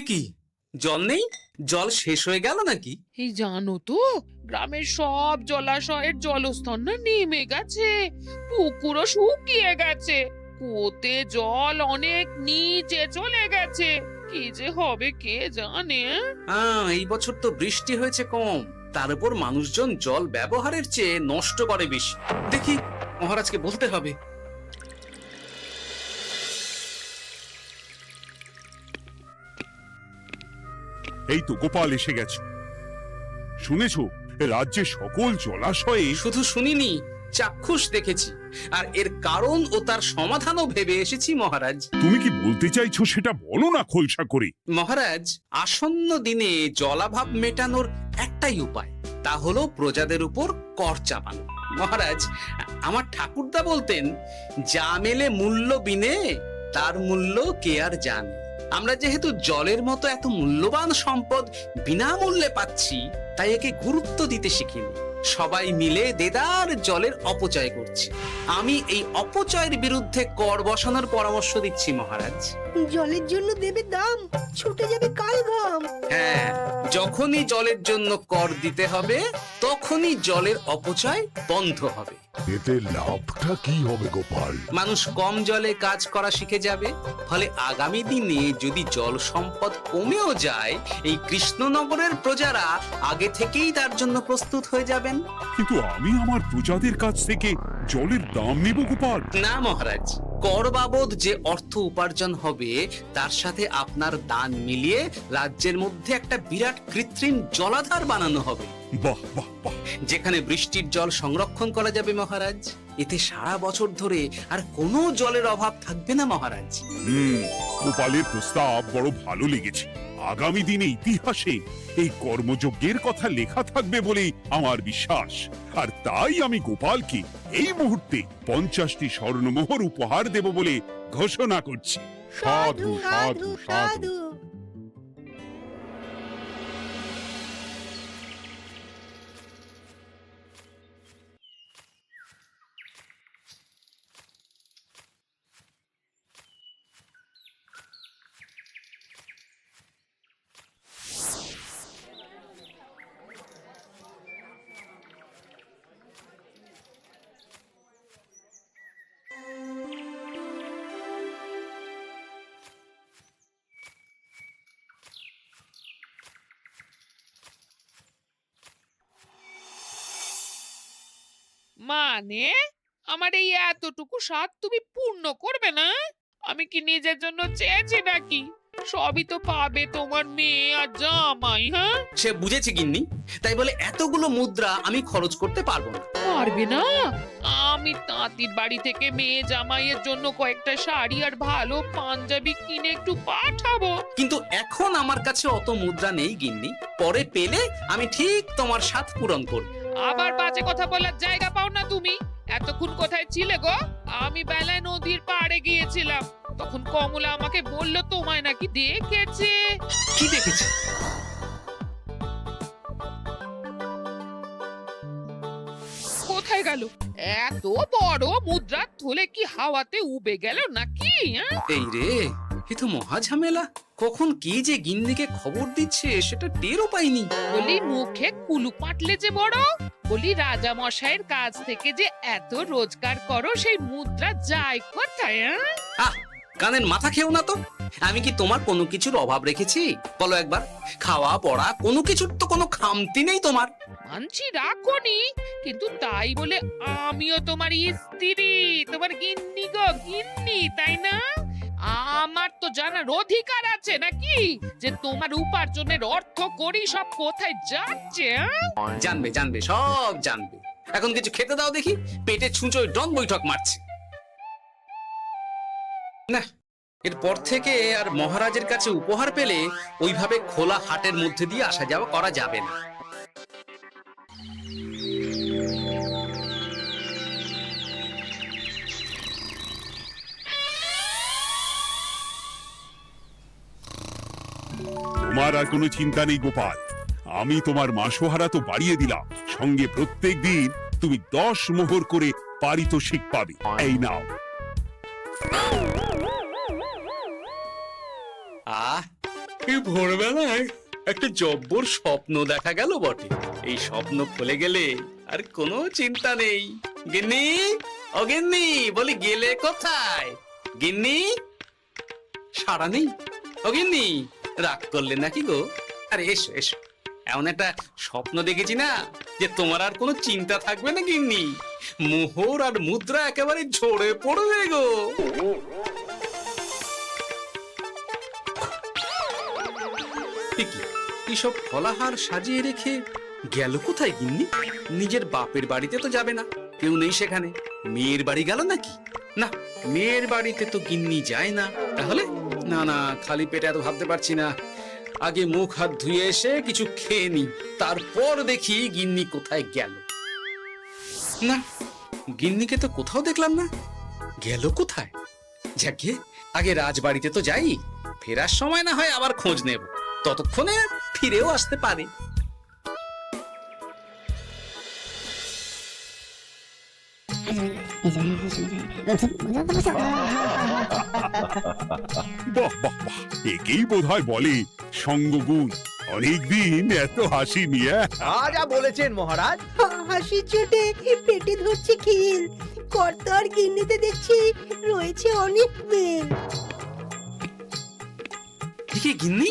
কি জল নেই? জল শেষ হয়ে গেল নাকি? এই জানো তো, গ্রামের সব জলাশয়ের জলস্তর না নেমে গেছে, পুকুরও শুকিয়ে গেছে, কুয়োতে জল অনেক নিচে চলে গেছে। কি যে হবে কে জানে। এই বছর তো বৃষ্টি হয়েছে কম, তার উপর মানুষজন জল ব্যবহারের চেয়ে নষ্ট করে বেশি। দেখি মহারাজকে বলতে হবে। এই তো গোপাল এসে গেছে। শুনেছো, রাজ্যে সকল জলাশয়ে। শুধু শুনিনি, চাক্ষুষ দেখেছি, আর এর কারণ ও তার সমাধানও ভেবে এসেছি মহারাজ। তুমি কি বলতে চাইছো সেটা বলো না খোলসা করে। মহারাজ, আসন্ন দিনে জলাভাব মেটানোর একটাই উপায়, তা হলো প্রজাদের উপর কর চাপানো। মহারাজ, আমার ঠাকুরদা বলতেন, যা মেলে মূল্য বিনে তার মূল্য কে আর জানে। আমরা যেহেতু জলের মতো এত মূল্যবান সম্পদ বিনামূল্যে পাচ্ছি, তাই একে গুরুত্ব দিতে শিখিনি। সবাই মিলে দেদার জলের অপচয় করছে। আমি এই অপচয়ের বিরুদ্ধে কর বসানোর পরামর্শ দিচ্ছি মহারাজ। জলের জন্য দেবে দাম, ছুটে যাবে কাল ঘাম। হ্যাঁ, যখনই জলের জন্য কর দিতে হবে, তখনই জলের অপচয় বন্ধ হবে। এতে লাভটা কি হবে গোপাল? মানুষ কম জলে কাজ করা শিখে যাবে, ফলে আগামী দিনে যদি জল সম্পদ কমেও যায়, এই কৃষ্ণনগরের প্রজারা আগে থেকেই তার জন্য প্রস্তুত হয়ে যাবেন। কিন্তু আমি আমার প্রজাদের কাছ থেকে জলের দাম নেব গোপাল? না মহারাজ, কর বাবদ যে অর্থ উপার্জন হবে তার সাথে আপনার দান মিলিয়ে রাজ্যের মধ্যে একটা বিরাট কৃত্রিম জলাধার বানানো হবে। বাহ বাহ বাহ! যেখানে বৃষ্টির জল সংরক্ষণ করা যাবে মহারাজ। এতে সারা বছর ধরে আর কোনো জলের অভাব থাকবে না মহারাজ। গোপালের প্রস্তাব বড় ভালো লেগেছে। আগামী দিনে ইতিহাসে এই কর্মযজ্ঞের কথা লেখা থাকবে বলেই আমার বিশ্বাস। আর তাই আমি গোপালকে এই মুহূর্তে 50টি স্বর্ণমোহর উপহার দেব বলে ঘোষণা করছি। সাধু সাধু সাধু। মানে আমার এই এতটুকু স্বাদ তুমি পূর্ণ করবে না? আমি কি নিজের জন্য চেয়েছি নাকি? সবই তো পাবে তোমার মেয়ে আর জামাই। হ্যাঁ, সে বুঝেছে গিন্নি, তাই বলে এতগুলো মুদ্রা আমি খরচ করতে পারবো না। পারবে না? আমি তাঁতির বাড়ি থেকে মেয়ে জামাইয়ের জন্য কয়েকটা শাড়ি আর ভালো পাঞ্জাবি কিনে একটু পাঠাবো। কিন্তু এখন আমার কাছে অত মুদ্রা নেই গিন্নি, পরে পেলে আমি ঠিক তোমার স্বাদ পূরণ করব। আবার বাজে কথা বলার জায়গা পাও না তুমি। এতক্ষণ কোথায় ছিলে গো? আমি বেলায় নদীর পাড়ে গিয়েছিলাম, তখন কমলা আমাকে বলল তোমায় নাকি দেখেছে। কি দেখেছি? কোথায় গেল? এত বড় মুদ্রা থলে কি হাওয়াতে উবে গেল নাকি? এই রে, এ তো মহা ঝামেলা। কখন কি যে গিন্নিকে খবর দিচ্ছে সেটা টেরও পাইনি। বলি মুখে কুলু পাটলে যে বড়, বলি রাজা মশাইয়ের কাছ থেকে যে এত রোজগার করো, সেই মুদ্রা যায় কোথায়? আহ, কানের মাথা খেও না তো। আমি কি তোমার কোনো কিছুর অভাব রেখেছি? বলো একবার। খাওয়া পড়া কোনো কিছুর তো কোনো খামতি নেই তোমার। মানছি রাখোনি, কিন্তু তাই বলে আমিও তোমার স্ত্রী, তোমার গিন্নি গো, গিন্নি, তাই না? আমার তো জানার অধিকার আছে নাকি যে তোমার উপার্জনের অর্থ করি সব কোথায় যাচ্ছে? জানবে জানবে, সব জানবে। এখন কিছু খেতে দাও দেখি, পেটে ছুঁচোয় ডন বৈঠক মারছে। না, এরপর থেকে আর মহারাজের কাছে উপহার পেলে ওইভাবে খোলা হাটের মধ্যে দিয়ে আসা যাওয়া করা যাবে না। তোমার আর কোনো চিন্তা নেই গোপাল। আমি তোমার মাসোহারা তো বাড়িয়ে দিলাম, সঙ্গে প্রত্যেক দিন তুমি 10 মোহর করে পারিতোষিক পাবে। এই নাও। এই ভোরবেলায় একটা জব্বর স্বপ্ন দেখা গেল বটে। এই স্বপ্ন খুলে গেলে আর কোনো চিন্তা নেই। গিন্নি, ও গিন্নি, বলি গেলে কোথায়? গিন্নি, সাড়া নেই। ও গিন্নি, রাগ করলে নাকি গো? আরে এসো এসো, এমন একটা স্বপ্ন দেখেছি না যে তোমার আর কোনো চিন্তা থাকবে না গিন্নি। মোহর আর মুদ্রা একেবারে ঝরে পড়বে গো। এইসব ফলাহার সাজিয়ে রেখে গেল কোথায় গিন্নি? নিজের বাপের বাড়িতে তো যাবে না, কেউ নেই সেখানে। মেয়ের বাড়ি গেল নাকি? না, মেয়ের বাড়িতে তো গিন্নি যায় না। তাহলে না না, খালি পেটে এত ভাবতে পারছি না। আগে মুখ হাত ধুয়ে এসে কিছু খেয়ে নি, তারপর দেখি গিন্নি কোথায় গেল। না, গিন্নিকে তো কোথাও দেখলাম না। গেল কোথায়? যাকে আগে রাজবাড়িতে তো যাই, ফেরার সময় না হয় আবার খোঁজ নেব, ততক্ষণে ফিরেও আসতে পারে। বাহ বাহ বাহ, একেই বোধহয় বলে সঙ্গগুণ। অনেকদিন এত হাসি নিয়ে। যা বলেছেন মহারাজ। হাসির চোটে পেটে ধরছে খিল। কর্তার গিন্নিতে দেখছি রয়েছে অনেক মেল। কি গিন্নি,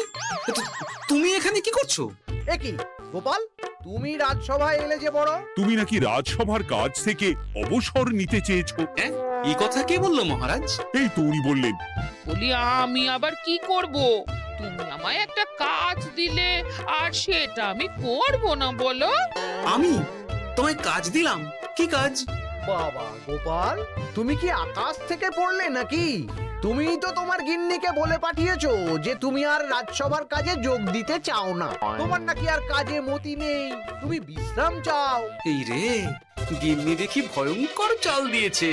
তুমি এখানে কি করছো? কি গোপাল, তুমি রাজসভায় এলে যে বড়? তুমি নাকি রাজসভার কাজ থেকে অবসর নিতে চেয়েছো? হ্যাঁ, এই কথা কে বললো মহারাজ? এই তো উনি বললেন। বলি আমি আবার কি করব? তুমি আমায় একটা কাজ দিলে আর সেটা আমি করব না বলো? আমি তোমায় কাজ দিলাম? কি কাজ? বাবা গোপাল, তুমি কি আকাশ থেকে পড়লে নাকি? তুমিই তো তোমার গিন্নিকে বলে পাঠিয়েছো যে তুমি আর রাজসভার কাজে যোগ দিতে চাও না। তোমার নাকি আর কাজে মতি নেই, তুমি বিশ্রাম চাও। এই রে, গিন্নি দেখি ভয়ঙ্কর চাল দিয়েছে।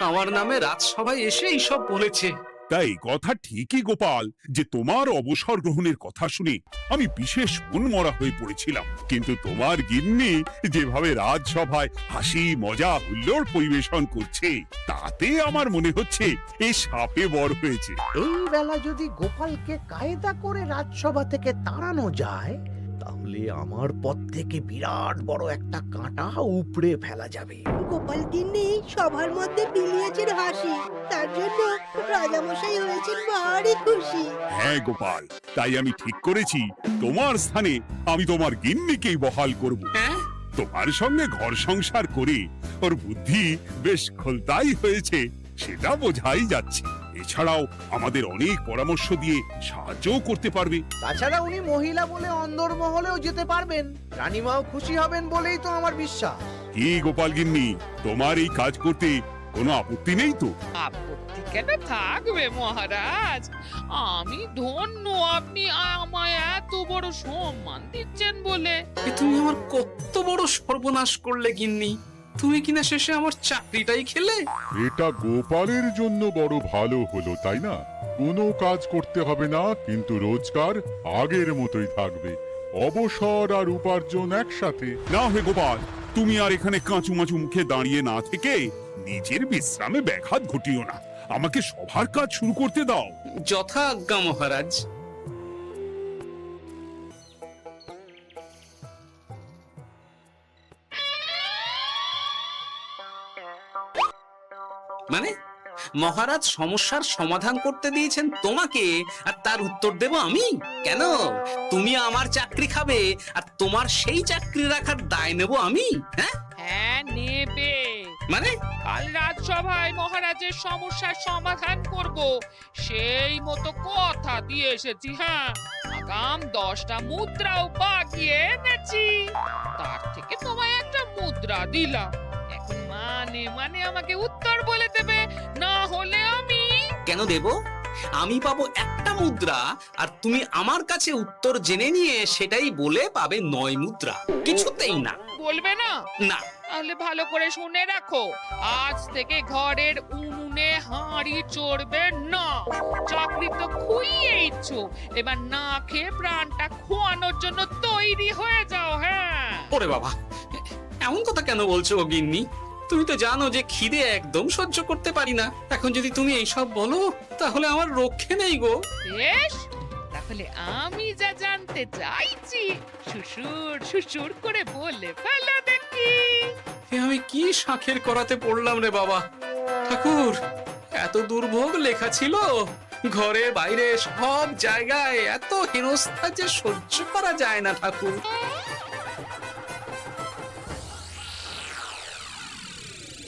আমার নামে রাজসভায় এসে এইসব বলেছে। তাই কথা ঠিকই গোপাল, যে তোমার অবসর গ্রহণের কথা শুনে আমি বিশেষ মনমরা হয়ে পড়েছিলাম। কিন্তু তোমার গিন্নি যেভাবে রাজসভায় হাসি মজা হুল্লোড় পরিবেশন করছে, তাতে আমার মনে হচ্ছে এই সাপে বড় হয়েছে। এই বেলা যদি গোপালকে কায়দা করে রাজসভা থেকে তাড়ানো যায়, তাহলে আমার পথ থেকে বিরাট বড় একটা কাঁটা উপড়ে ফেলা যাবে। গোপাল গিন্নি সবার মধ্যে বিলিয়েছেন হাসি, তার জন্য রাজামশাই হয়েছেন ভারী খুশি। হ্যাঁ গোপাল, তাই আমি ঠিক করেছি তোমার স্থানে আমি তোমার গিন্নিকেই বহাল করব। হ্যাঁ, তোমার সঙ্গে ঘর সংসার করে ওর বুদ্ধি বেশ খোলতাই হয়েছে, সেটা বোঝাই যাচ্ছে। এছাড়াও আমাদের অনেক পরামর্শ দিয়ে সাহায্যও করতে পারবে। তাছাড়া উনি মহিলা বলে অন্দরমহলেও যেতে পারবেন, রানীমাও খুশি হবেন বলেই তো আমার বিশ্বাস। কি গোপাল গিন্নি, তোমার এই কাজ করতে কোনো আপত্তি নেই তো? আপত্তি কেন থাকবে মহারাজ? আমি ধন্য আপনি আমায় এত বড় সম্মান দিচ্ছেন বলে। এ তুমি আমার কত বড় সর্বনাশ করলে গিন্নি। তুমি কিনা শেষে আমার চাকরিটাই খেলে। এটা গোপালের জন্য বড় ভালো হলো, তাই না? কোনো কাজ করতে হবে না, কিন্তু রোজগার আগের মতোই থাকবে। অবসর আর উপার্জন একসাথে। না হে গোপাল, তুমি আর এখানে কাঁচুমাচু মুখে দাঁড়িয়ে না থেকে নিজের বিশ্রামে ব্যাঘাত ঘটিও না। আমাকে সবার কাজ শুরু করতে দাও। যথা আজ্ঞা মহারাজ। মানে মহারাজ সমস্যার সমাধান করতে দিয়েছেন তোমাকে, আর তার উত্তর দেব আমি? কেন? তুমি আমার চাকরি খাবে আর তোমার সেই চাকরি রাখার দায় নেব আমি? হ্যাঁ হ্যাঁ, নেবে। মানে কাল রাজসভায় মহারাজের সমস্যার সমাধান করব, সেই মতো কথা দিয়ে এসেছি। হ্যাঁ, আগাম 10টা মুদ্রাও বাগিয়ে এনেছি। তার থেকে তোমায় একটা মুদ্রা দিলাম। এখন মানে মানে আমাকে উত্তর বলে দেবে, না হলে আমি কেন দেব? আমি পাবো একটা মুদ্রা, আর তুমি আমার কাছে উত্তর জেনে নিয়ে সেটাই বলে পাবে 9 মুদ্রা। কিছুতেই না। বলবে না? না। তাহলে ভালো করে শুনে রাখো, আজ থেকে ঘরের উনুনে হাঁড়ি চড়বে না। চাকরি তো খুইয়েইছো, এবার না খেয়ে প্রাণটা খোয়ানোর জন্য তৈরি হয়ে ওরে বাবা, এমন কথা কেন বলছো গো গিন্নি? তুমি তো জানো যে খিদে একদম সহ্য করতে পারি না। এখন যদি তুমি এইসব বলো তাহলে আমার রক্ষে নেই গো। বেশ, তাহলে আমি যা জানতে চাইছি শ্বশুর শ্বশুর করে বলে ফেলো দেখি। এ আমি কি শাঁখের করাতে পড়লাম রে বাবা। ঠাকুর, এত দুর্ভোগ লেখা ছিল, ঘরে বাইরে সব জায়গায় এত হেনস্থা যে সহ্য করা যায় না ঠাকুর।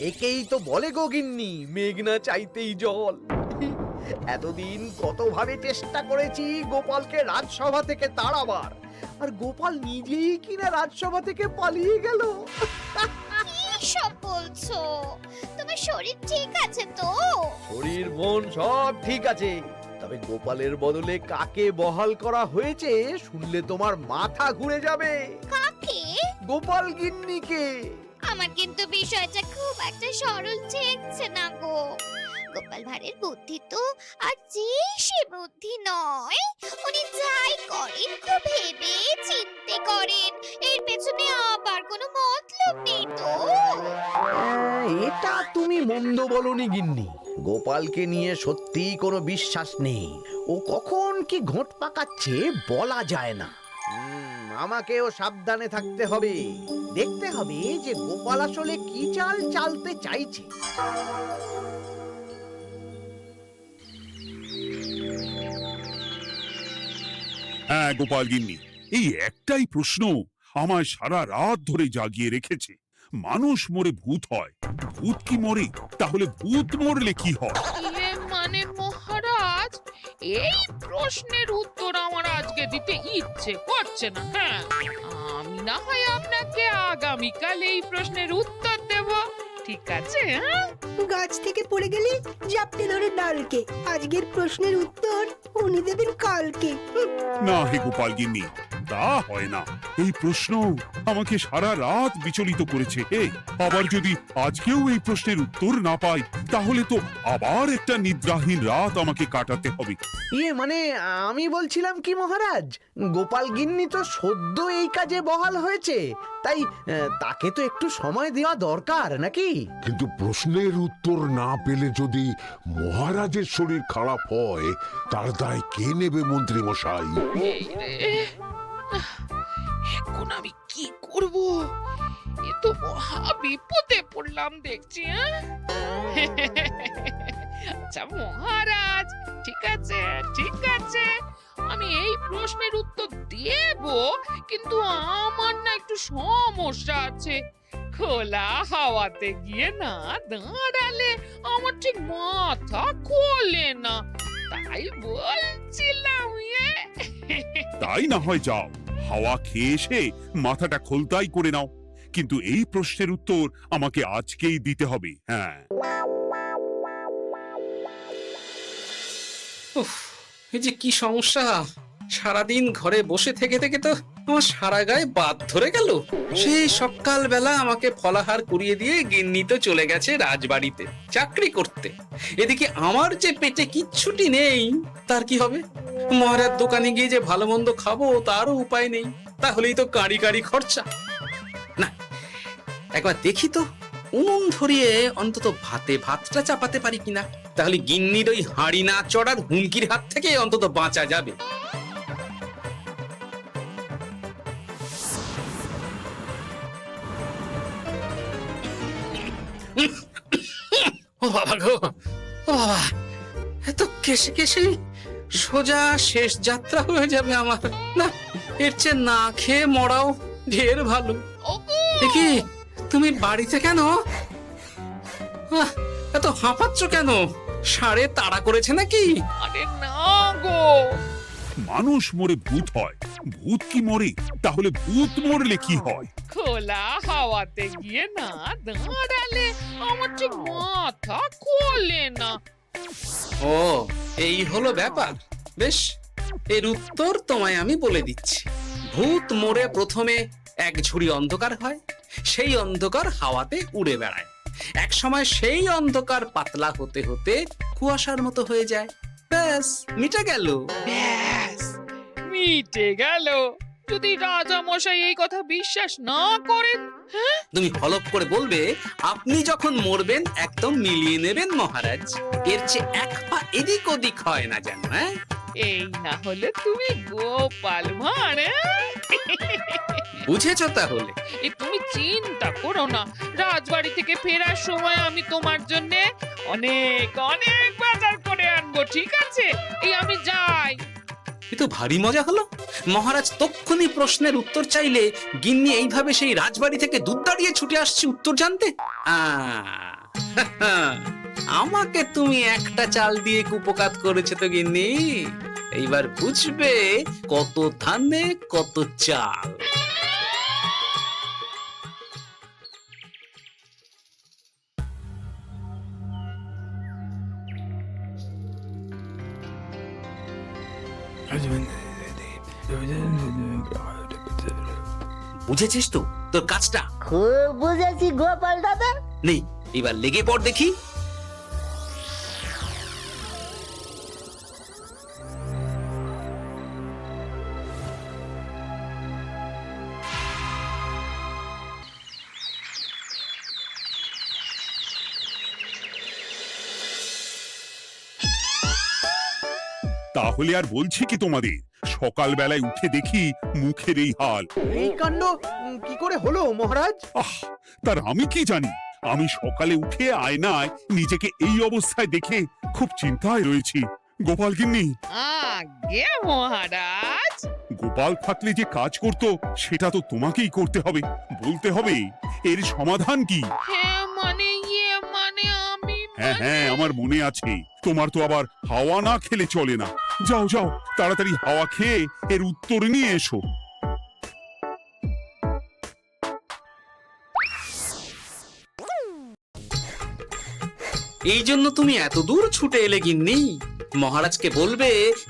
একেই তো বলে গো গিন্নি, মেঘ না চাইতেই জল। এতদিন কতভাবে চেষ্টা করেছি গোপালকে রাজসভা থেকে তাড়াবার, আর গোপাল নিজেই কিনা রাজসভা থেকে পালিয়ে গেল। সব বলছো? তোমার শরীর ঠিক আছে তো? শরীর মন সব ঠিক আছে, তবে গোপালের বদলে কাকে বহাল করা হয়েছে শুনলে তোমার মাথা ঘুরে যাবে। কাকে? গোপাল গিন্নিকে। আমার কিন্তু বিষয়টা খুব একটা সরল ঠেকছে না গো। গোপাল ভাঁড়ের বুদ্ধি তো আর যে সে বুদ্ধি নয়। উনি যাই করেন খুব ভেবে চিন্তে করেন, এর পেছনে আবার কোনো মতলব নেই তো। এটা তুমি মন্দ বলনি গিন্নি। গোপালকে নিয়ে সত্যি কোনো বিশ্বাস নেই। ও কখন কি ঘোট পাকাচ্ছে বলা যায় না। আমাকেও সাবধানে থাকতে হবে। দেখতে হবে যে গোপাল আসলে কি চাল চালতে চাইছে। হ্যাঁ গোপাল গিন্নি, এই একটাই প্রশ্ন আমায় সারা রাত ধরে জাগিয়ে রেখেছে। মানুষ মরে ভূত হয়, ভূত কি মরে? তাহলে ভূত মরলে কি হয়? ইয়ে মানে মহারাজ, এই প্রশ্নের উত্তর আমার আজকে দিতে ইচ্ছে করছে না। হ্যাঁ, আমি না হয় আপনাকে আগামীকাল এই প্রশ্নের উত্তর দেব, ঠিক আছে? হ্যাঁ, গাছ থেকে পড়ে গেলে জাপটে ধরে ডালকে। আজকের প্রশ্নের উত্তর উনি দেবেন কালকে। না হে গোপাল গিন্নি, তা হয় না। এই প্রশ্ন আমাকে সারা রাত বিচলিত করেছে। আবার যদি আজকেও এই প্রশ্নের উত্তর না পাই তাহলে তো আবার একটা নিদ্রাহীন রাত আমাকে কাটাতে হবে। ইয়ে মানে আমি বলছিলাম কি মহারাজ, গোপাল গিন্নি তো সদ্য এই কাজে বহাল হয়েছে, তাই তাকে তো একটু সময় দেওয়া দরকার নাকি? কিন্তু প্রশ্নের উত্তর না পেলে যদি মহারাজের শরীর খারাপ হয় তার দায় কে নেবে মন্ত্রী মশাই? এই রে, এখন আমি কি করব? এ তো মহা বিপদে পড়লাম দেখছি। আচ্ছা মহারাজ, ঠিক আছে ঠিক আছে, আমি এই প্রশ্নের উত্তর দেব, কিন্তু আমার না একটু সমস্যা আছে। খোলা হাওয়াতে গিয়ে না দাঁড়ালে আমার ঠিক মাথা খোলে না, তাই বলছিলাম। তাই না হয় যাও, হাওয়া খেয়ে এসে মাথাটা খোলতাই করে নাও, কিন্তু এই প্রশ্নের উত্তর আমাকে আজকেই দিতে হবে। হ্যাঁ, উফ, এই যে কি সমস্যা! সারাদিন ঘরে বসে থেকে থেকে তো আমার সারা গায়ে বাদ ধরে গেল। সেই সকালবেলা আমাকে ফলাহার কুড়িয়ে দিয়ে গিন্নি তো চলে গেছে রাজবাড়িতে চাকরি করতে। এদিকে আমার যে পেটে কিচ্ছুটি নেই, তার কি হবে? মহারাজ দোকানে গিয়ে যে ভালো মন্দ খাবো তারও উপায় নেই। তাহলেই তো কাঁড়ি কাঁড়ি খরচা। না, একবার দেখি তো উনুন ধরিয়ে অন্তত ভাতটা চাপাতে পারি কিনা। তাহলে গিন্নির ওই হাঁড়ি না চড়ার হুমকির হাত থেকে অন্তত বাঁচা যাবে। ও বাবা গো, ও বাবা, এত কেসে কেসে সোজা শেষ যাত্রা হয়ে যাবে আমার। না, এর চেয়ে না খেয়ে মরাও ঢের ভালো। দেখি তুমি বাড়িতে কেন? এত হাঁপাচ্ছ কেন? ষাঁড়ে তাড়া করেছে নাকি? আরে না গো, মানুষ মরে ভূত হয়, ভূত কি মরে? তাহলে ভূত মরলে কি হয়? খোলা হাওয়াতে গিয়ে না দাঁড়ালে আমার ঠিক মাথা খোলে না। ও, এই হলো ব্যাপার। বেশ, এর উত্তর তোমায় আমি বলে দিচ্ছি। ভূত মরে প্রথমে এক ঝুড়ি অন্ধকার হয়, সেই অন্ধকার হাওয়াতে উড়ে বেড়ায়। এক সময় সেই অন্ধকার পাতলা হতে হতে কুয়াশার মতো হয়ে যায়। ব্যাস, মিটে গেল। ব্যাস, মিটে গেল। যদি রাজা মশাই এই কথা বিশ্বাস না করেন? তুমি হলপ করে বলবে আপনি যখন মরবেন একদম মিলিয়ে নেবেন মহারাজ, এর চেয়ে এক পা এদিক ওদিক হয় না যেন। হ্যাঁ, এই না হলে তুমি গোপাল ভাঁড়, বুঝেছো তাহলে? এই তুমি চিন্তা করো না, রাজবাড়ি থেকে ফেরার সময় আমি তোমার জন্য অনেক অনেক বাজার করে আনবো, ঠিক আছে? এই আমি যাই। এ তো ভারী মজা হলো। মহারাজ তক্ষুনি প্রশ্নের উত্তর চাইলে গিন্নি এইভাবে সেই রাজবাড়ি থেকে দুধ দাঁড়িয়ে ছুটে আসছে উত্তর জানতে। আমাকে তুমি একটা চাল দিয়ে কুপকাত করেছো তো গিন্নি। এইবার বুঝবে কত ধানে কত চাল। বুঝেছিস তো তোর কাজটা? খুব বুঝেছি গোপাল দাদা। নেই, এবার লেগে পড় দেখি। তাহলে আর বলছি কি তোমাদের, সকালবেলায় উঠে দেখি মুখের এই হাল। এই কাণ্ড কি করে হলো মহারাজ? আহ, তার আমি কি জানি। আমি সকালে উঠে আয়নায় নিজেকে এই অবস্থায় দেখে খুব চিন্তায় রয়েছি। গোপাল গিন্নি, আগে মহারাজ, গোপাল থাকলে যে কাজ করতো সেটা তো তোমাকেই করতে হবে, বলতে হবে এর সমাধান কি। হ্যাঁ মানে আমি হ্যাঁ হ্যাঁ, আমার মনে আছে। তোমার তো আবার হাওয়া না খেলে চলে না। যাও যাও, তাড়াতাড়ি হাওয়া খেয়ে এর উত্তর নিয়ে এসো। এই জন্য তুমি এত দূর ছুটে এলে গিন্নি? মহারাজকে বলবে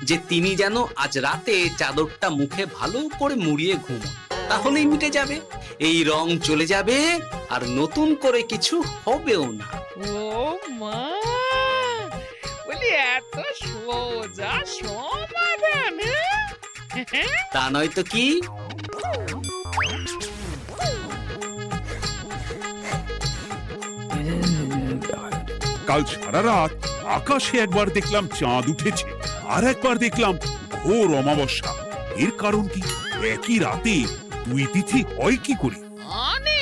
যে তিনি যেন আজ রাতে চাদরটা মুখে ভালো করে মুড়িয়ে ঘুমোন, তাহলেই মিটে যাবে। এই রং চলে যাবে আর নতুন করে কিছু হবেও না। ও মা, বলি এত সোজা সমাধান? হ্যাঁ? তা নয় তো কি? কাল সারা রাত আকাশে একবার দেখলাম চাঁদ উঠেছে, আর একবার দেখলাম ঘোর অমাবস্যা। এর কারণ কি? একই রাতে দুই তিথি হয় কি করে? মানে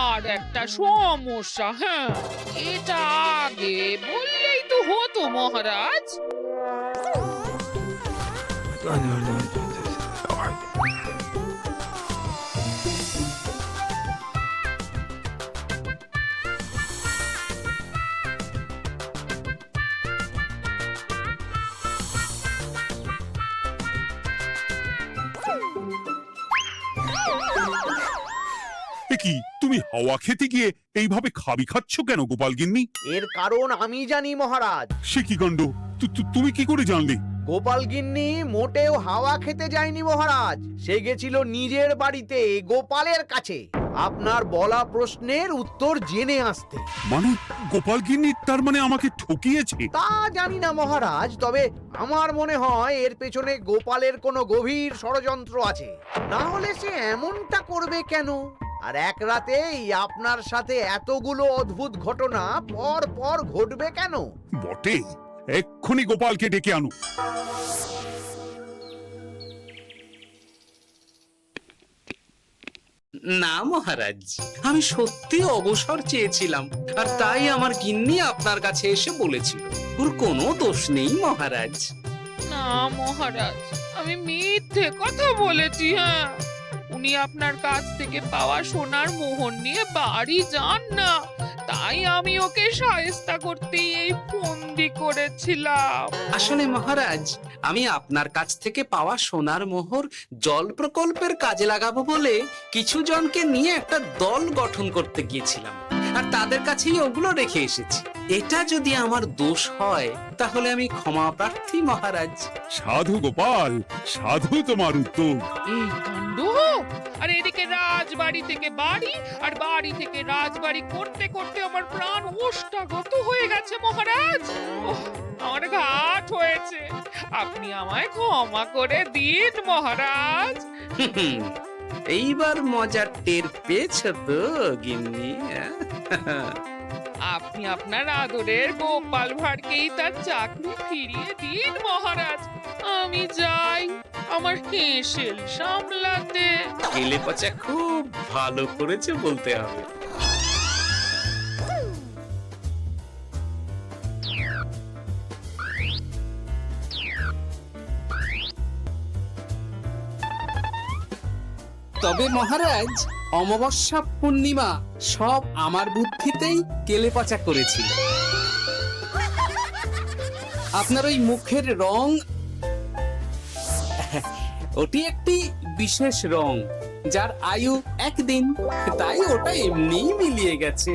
আর একটা সমস্যা। হ্যাঁ, এটা আগে বললেই তো হতো মহারাজ। এ কি, তুমি হাওয়া খেতে গিয়ে এইভাবে খাবি খাচ্ছ কেন গোপাল গিন্নি? এর কারণ আমি জানি মহারাজ। সে কি কাণ্ড! তুমি কি করে জানলে? গোপাল গিন্নি মোটেও হাওয়া খেতে যায়নি মহারাজ, সে গেছিল নিজের বাড়িতে গোপালের কাছে আপনার বলা প্রশ্নের উত্তর জেনে আসতে। মানে গোপাল গিন্নি তার মানে আমাকে ঠকিয়েছে? তা জানি না মহারাজ, তবে আমার মনে হয় এর পেছনে গোপালের কোনো গভীর ষড়যন্ত্র আছে, না হলে সে এমনটা করবে কেন? আর এক রাতেই আপনার সাথে এতগুলো অদ্ভুত ঘটনা পর পর ঘটবে কেন? বটে, এক্ষুনি গোপালকে ডেকে আনো। না মহারাজ, আমি সত্যি অবসর চেয়েছিলাম, আর তাই আমার গিন্নি আপনার কাছে এসে বলেছিল। ওর কোনো দোষ নেই মহারাজ। না মহারাজ, আমি মিথ্যে কথা বলেছি। হ্যাঁ, উনি আপনার কাছ থেকে পাওয়া সোনার মোহর নিয়ে বাড়ি যান না, তাই আমি ওকে শায়েস্তা করতে এই ফন্দি করেছিলাম। আসলে মহারাজ, আমি আপনার কাছ থেকে পাওয়া সোনার মোহর জল প্রকল্পের কাজে লাগাবো বলে কিছু জনকে নিয়ে একটা দল গঠন করতে গিয়েছিলাম, আর তাদের কাছেই ওগুলো রেখে এসেছি। এটা যদি আমার দোষ হয় তাহলে আমি ক্ষমা প্রার্থী মহারাজ। সাধু গোপাল, সাধু তোমার উত্তর। এই কাণ্ড! আর এদিকে রাজবাড়ি থেকে বাড়ি, আর বাড়ি থেকে রাজবাড়ি করতে করতে আমার প্রাণ ওষ্ঠাগত হয়ে গেছে মহারাজ। ওহ, আমার ঘাট হয়েছে, আপনি আমায় ক্ষমা করে দিন মহারাজ। হুম, এইবার মজার টের পেয়েছ তো গিন্নি? আপনি আপনার আদরের গোপাল ভাঁড়কেই তার চাকরি ফিরিয়ে দিন মহারাজ। আমি যাই আমার হেসেল সামলাতে। কেলে পচা খুব ভালো করেছে বলতে হবে। তবে মহারাজ, অমাবস্যা পূর্ণিমা সব আমার বুদ্ধিতেই কেলেপচা করেছিল। আপনার ওই মুখের রং, ওটি একটি বিশেষ রং যার আয়ু একদিন, তাই ওটা এমনিই মিলিয়ে গেছে।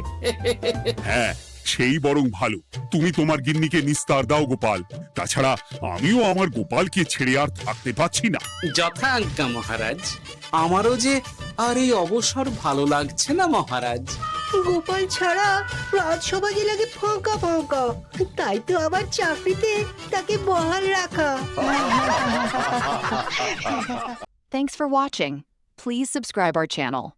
হ্যাঁ, সেই বরং ভালো। তুমি তোমার গিন্নিকে নিস্তার দাও গোপাল। তাছাড়া আমিও আমার গোপালকে ছেড়ে আর থাকতে পারছি না। যথা আজ্ঞা মহারাজ। আমারও যে আর এই অবসর ভালো লাগছে না মহারাজ। গোপাল ছাড়া রাজসভা যে লাগে ফাঁকা ফাঁকা, তাই তো আবার চাকরিতে তাকে বহাল রাখা। Thanks for watching. Please subscribe our channel.